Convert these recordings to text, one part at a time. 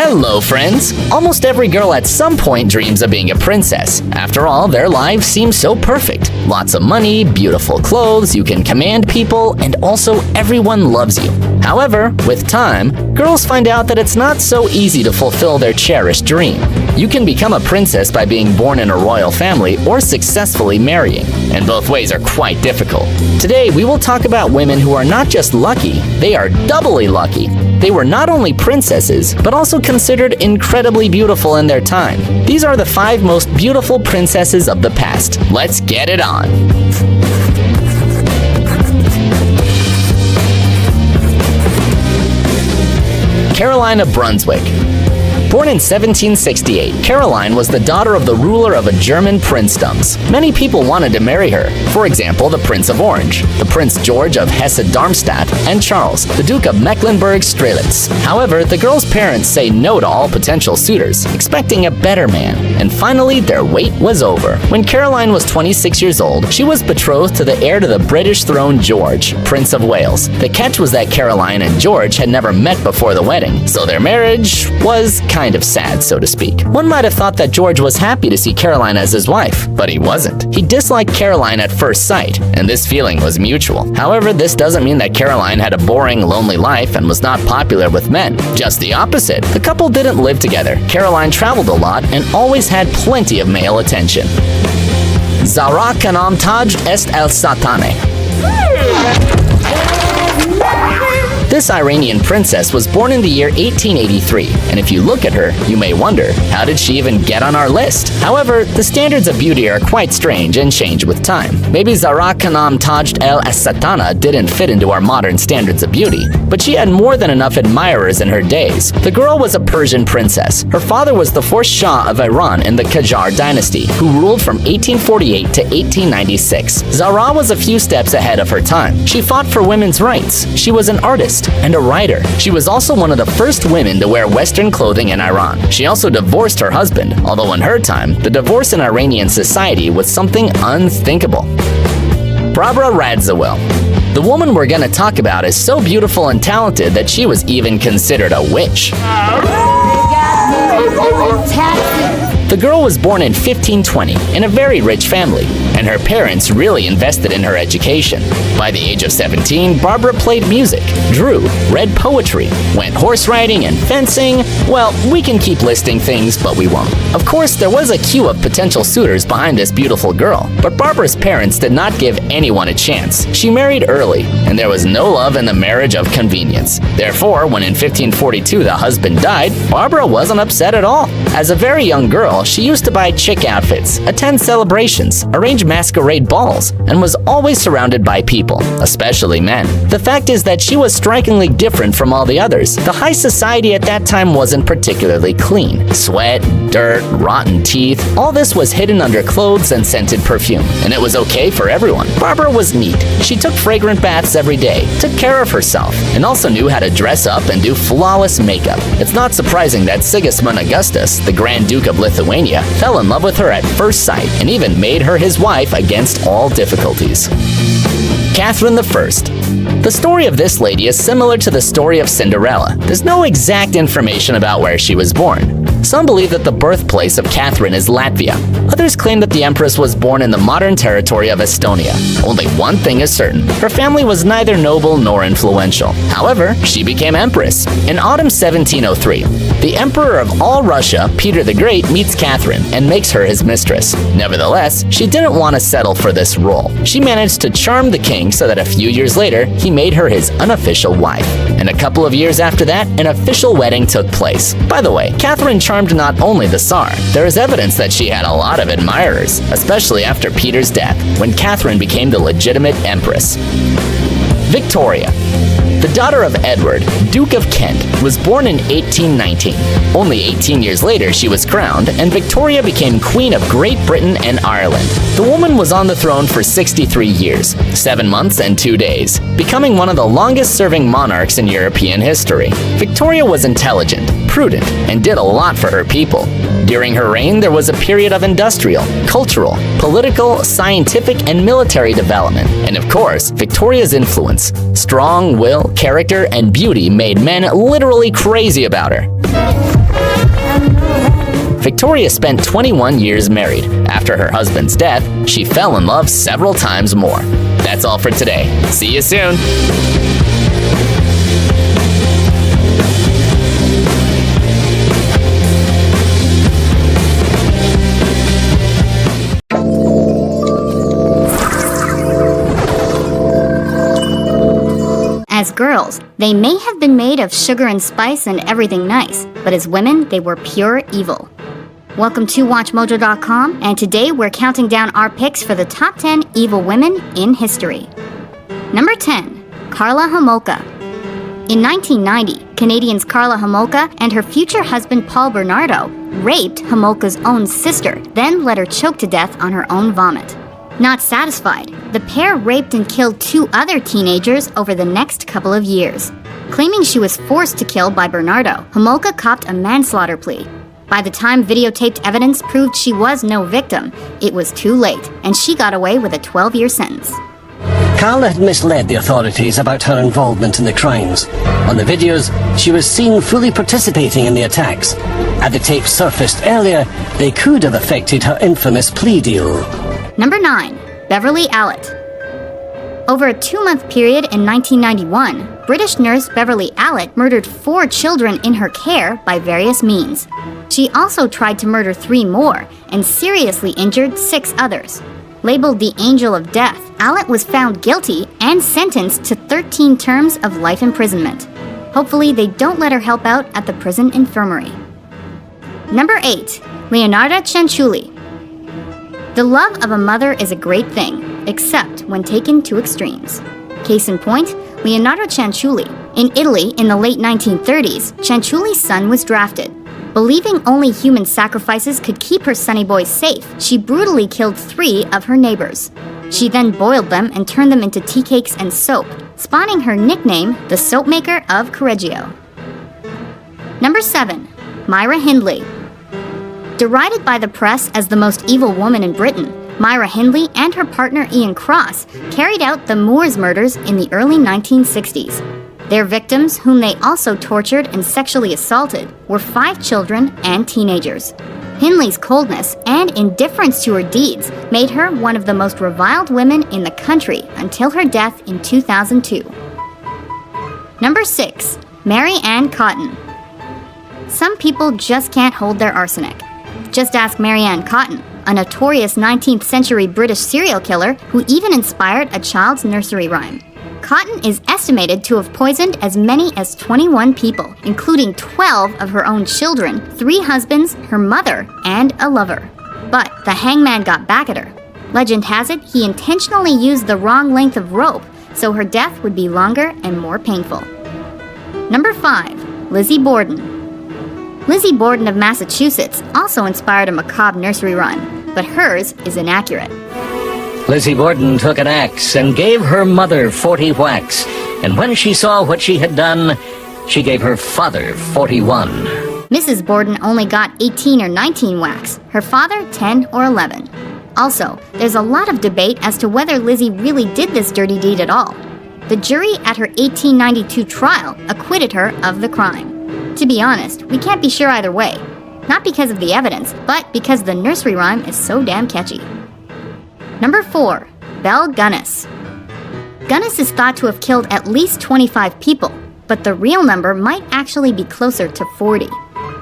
Hello, friends! Almost every girl at some point dreams of being a princess. After all, their lives seem so perfect. Lots of money, beautiful clothes, you can command people, and also everyone loves you. However, with time, girls find out that it's not so easy to fulfill their cherished dream. You can become a princess by being born in a royal family or successfully marrying, and both ways are quite difficult. Today, we will talk about women who are not just lucky, they are doubly lucky. They were not only princesses, but also considered incredibly beautiful in their time. These are the 5 most beautiful princesses of the past. Let's get it on! Caroline of Brunswick. Born in 1768, Caroline was the daughter of the ruler of a German princedoms. Many people wanted to marry her. For example, the Prince of Orange, the Prince George of Hesse-Darmstadt, and Charles, the Duke of Mecklenburg-Strelitz. However, the girl's parents say no to all potential suitors, expecting a better man. And finally, their wait was over. When Caroline was 26 years old, she was betrothed to the heir to the British throne, George, Prince of Wales. The catch was that Caroline and George had never met before the wedding, so their marriage was kind of sad, so to speak. One might have thought that George was happy to see Caroline as his wife, but he wasn't. He disliked Caroline at first sight, and this feeling was mutual. However, this doesn't mean that Caroline had a boring, lonely life and was not popular with men. Just the opposite. The couple didn't live together. Caroline traveled a lot and always had plenty of male attention. Zara kanam taj est el satane. This Iranian princess was born in the year 1883, and if you look at her, you may wonder, how did she even get on our list? However, the standards of beauty are quite strange and change with time. Maybe Zara Kanam Taj El Satana didn't fit into our modern standards of beauty, but she had more than enough admirers in her days. The girl was a Persian princess. Her father was the 4th Shah of Iran in the Qajar dynasty, who ruled from 1848 to 1896. Zara was a few steps ahead of her time. She fought for women's rights. She was an artist and a writer. She was also one of the first women to wear Western clothing in Iran. She also divorced her husband, although in her time, the divorce in Iranian society was something unthinkable. Barbara Radziwill. The woman we're gonna talk about is so beautiful and talented that she was even considered a witch. The girl was born in 1520 in a very rich family, and her parents really invested in her education. By the age of 17, Barbara played music, drew, read poetry, went horse riding and fencing. Well, we can keep listing things, but we won't. Of course, there was a queue of potential suitors behind this beautiful girl, but Barbara's parents did not give anyone a chance. She married early, and there was no love in the marriage of convenience. Therefore, when in 1542 the husband died, Barbara wasn't upset at all. As a very young girl, she used to buy chic outfits, attend celebrations, arrange masquerade balls, and was always surrounded by people, especially men. The fact is that she was strikingly different from all the others. The high society at that time wasn't particularly clean. Sweat, dirt, rotten teeth, all this was hidden under clothes and scented perfume, and it was okay for everyone. Barbara was neat. She took fragrant baths every day, took care of herself, and also knew how to dress up and do flawless makeup. It's not surprising that Sigismund Augustus, the Grand Duke of Lithuania, fell in love with her at first sight and even made her his wife against all difficulties. Catherine I. The story of this lady is similar to the story of Cinderella. There's no exact information about where she was born. Some believe that the birthplace of Catherine is Latvia. Others claim that the Empress was born in the modern territory of Estonia. Only one thing is certain. Her family was neither noble nor influential. However, she became Empress. In autumn 1703, the Emperor of all Russia, Peter the Great, meets Catherine and makes her his mistress. Nevertheless, she didn't want to settle for this role. She managed to charm the king so that a few years later, he made her his unofficial wife. And a couple of years after that, an official wedding took place. By the way, Catherine charmed not only the Tsar. There is evidence that she had a lot of admirers, especially after Peter's death, when Catherine became the legitimate empress. Victoria. The daughter of Edward, Duke of Kent, was born in 1819. Only 18 years later, she was crowned, and Victoria became Queen of Great Britain and Ireland. The woman was on the throne for 63 years, 7 months and 2 days, becoming one of the longest-serving monarchs in European history. Victoria was intelligent, prudent, and did a lot for her people. During her reign, there was a period of industrial, cultural, political, scientific, and military development. And of course, Victoria's influence, strong will, character, and beauty made men literally crazy about her. Victoria spent 21 years married. After her husband's death, she fell in love several times more. That's all for today. See you soon. As girls, they may have been made of sugar and spice and everything nice, but as women, they were pure evil. Welcome to WatchMojo.com, and today we're counting down our picks for the top 10 evil women in history. Number 10. Karla Homolka. In 1990, Canadians Karla Homolka and her future husband Paul Bernardo raped Homolka's own sister, then let her choke to death on her own vomit. Not satisfied, the pair raped and killed 2 other teenagers over the next couple of years. Claiming she was forced to kill by Bernardo, Homolka copped a manslaughter plea. By the time videotaped evidence proved she was no victim, it was too late, and she got away with a 12-year sentence. Karla had misled the authorities about her involvement in the crimes. On the videos, she was seen fully participating in the attacks. Had the tapes surfaced earlier, they could have affected her infamous plea deal. Number 9. Beverly Allett. Over a 2-month period in 1991, British nurse Beverly Allett murdered 4 children in her care by various means. She also tried to murder 3 more and seriously injured 6 others. Labeled the Angel of Death, Allett was found guilty and sentenced to 13 terms of life imprisonment. Hopefully they don't let her help out at the prison infirmary. Number 8. Leonarda Cianciulli. The love of a mother is a great thing, except when taken to extremes. Case in point, Leonardo Cianciulli. In Italy in the late 1930s, Cianciulli's son was drafted. Believing only human sacrifices could keep her sonny boy safe, she brutally killed 3 of her neighbors. She then boiled them and turned them into tea cakes and soap, spawning her nickname, the Soap Maker of Correggio. Number 7. Myra Hindley. Derided by the press as the most evil woman in Britain, Myra Hindley and her partner Ian Cross carried out the Moors murders in the early 1960s. Their victims, whom they also tortured and sexually assaulted, were 5 children and teenagers. Hindley's coldness and indifference to her deeds made her one of the most reviled women in the country until her death in 2002. Number 6. Mary Ann Cotton. Some people just can't hold their arsenic. Just ask Mary Ann Cotton, a notorious 19th century British serial killer who even inspired a child's nursery rhyme. Cotton is estimated to have poisoned as many as 21 people, including 12 of her own children, 3 husbands, her mother, and a lover. But the hangman got back at her. Legend has it he intentionally used the wrong length of rope, so her death would be longer and more painful. Number 5. Lizzie Borden. Lizzie Borden of Massachusetts also inspired a macabre nursery rhyme, but hers is inaccurate. Lizzie Borden took an axe and gave her mother 40 whacks, and when she saw what she had done, she gave her father 41. Mrs. Borden only got 18 or 19 whacks, her father 10 or 11. Also, there's a lot of debate as to whether Lizzie really did this dirty deed at all. The jury at her 1892 trial acquitted her of the crime. To be honest, we can't be sure either way. Not because of the evidence, but because the nursery rhyme is so damn catchy. Number 4. Belle Gunness. Gunness is thought to have killed at least 25 people, but the real number might actually be closer to 40.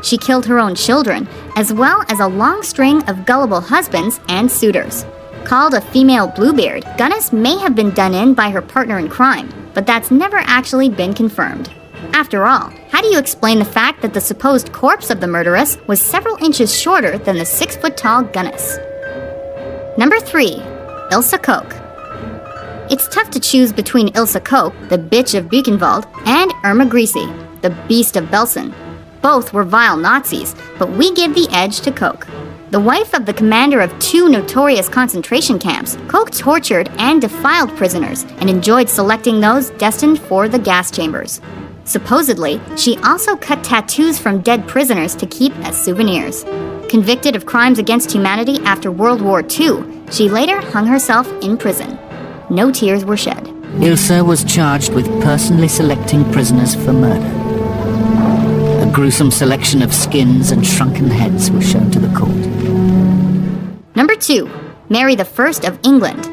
She killed her own children, as well as a long string of gullible husbands and suitors. Called a female Bluebeard, Gunness may have been done in by her partner in crime, but that's never actually been confirmed. After all, how do you explain the fact that the supposed corpse of the murderess was several inches shorter than the 6-foot-tall Gunness? Number 3. Ilse Koch. It's tough to choose between Ilse Koch, the bitch of Buchenwald, and Irma Grisi, the beast of Belsen. Both were vile Nazis, but we give the edge to Koch. The wife of the commander of 2 notorious concentration camps, Koch tortured and defiled prisoners and enjoyed selecting those destined for the gas chambers. Supposedly, she also cut tattoos from dead prisoners to keep as souvenirs. Convicted of crimes against humanity after World War II, she later hung herself in prison. No tears were shed. Ilse was charged with personally selecting prisoners for murder. A gruesome selection of skins and shrunken heads was shown to the court. Number 2. Mary I of England.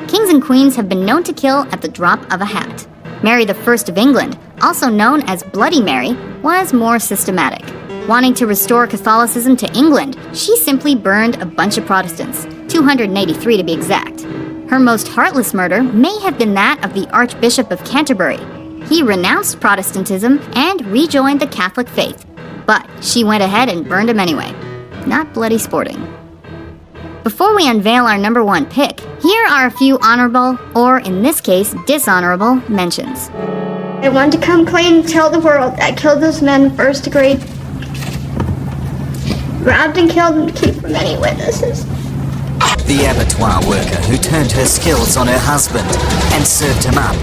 Kings and queens have been known to kill at the drop of a hat. Mary I of England, also known as Bloody Mary, was more systematic. Wanting to restore Catholicism to England, she simply burned a bunch of Protestants, 283 to be exact. Her most heartless murder may have been that of the Archbishop of Canterbury. He renounced Protestantism and rejoined the Catholic faith, but she went ahead and burned him anyway. Not bloody sporting. Before we unveil our number 1 pick, here are a few honorable, or in this case, dishonorable, mentions. I want to come clean and tell the world I killed those men first degree. Robbed and killed them to keep from any witnesses. The abattoir worker who turned her skills on her husband and served him up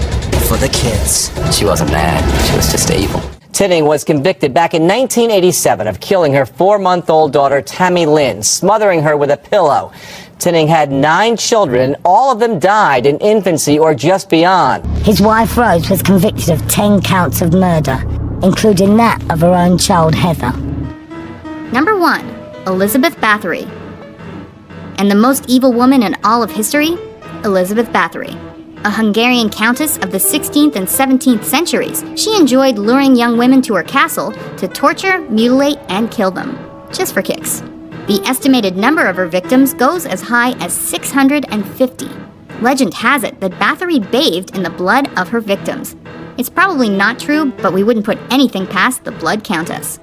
for the kids. She wasn't mad, she was just evil. Tinning was convicted back in 1987 of killing her 4-month-old daughter, Tammy Lynn, smothering her with a pillow. Tinning had 9 children, all of them died in infancy or just beyond. His wife Rose was convicted of 10 counts of murder, including that of her own child Heather. Number 1. Elizabeth Bathory. And the most evil woman in all of history? Elizabeth Bathory. A Hungarian countess of the 16th and 17th centuries, she enjoyed luring young women to her castle to torture, mutilate, and kill them, just for kicks. The estimated number of her victims goes as high as 650. Legend has it that Bathory bathed in the blood of her victims. It's probably not true, but we wouldn't put anything past the Blood Countess.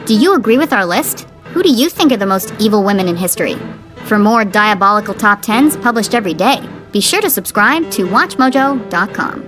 Do you agree with our list? Who do you think are the most evil women in history? For more diabolical top 10s published every day, be sure to subscribe to WatchMojo.com.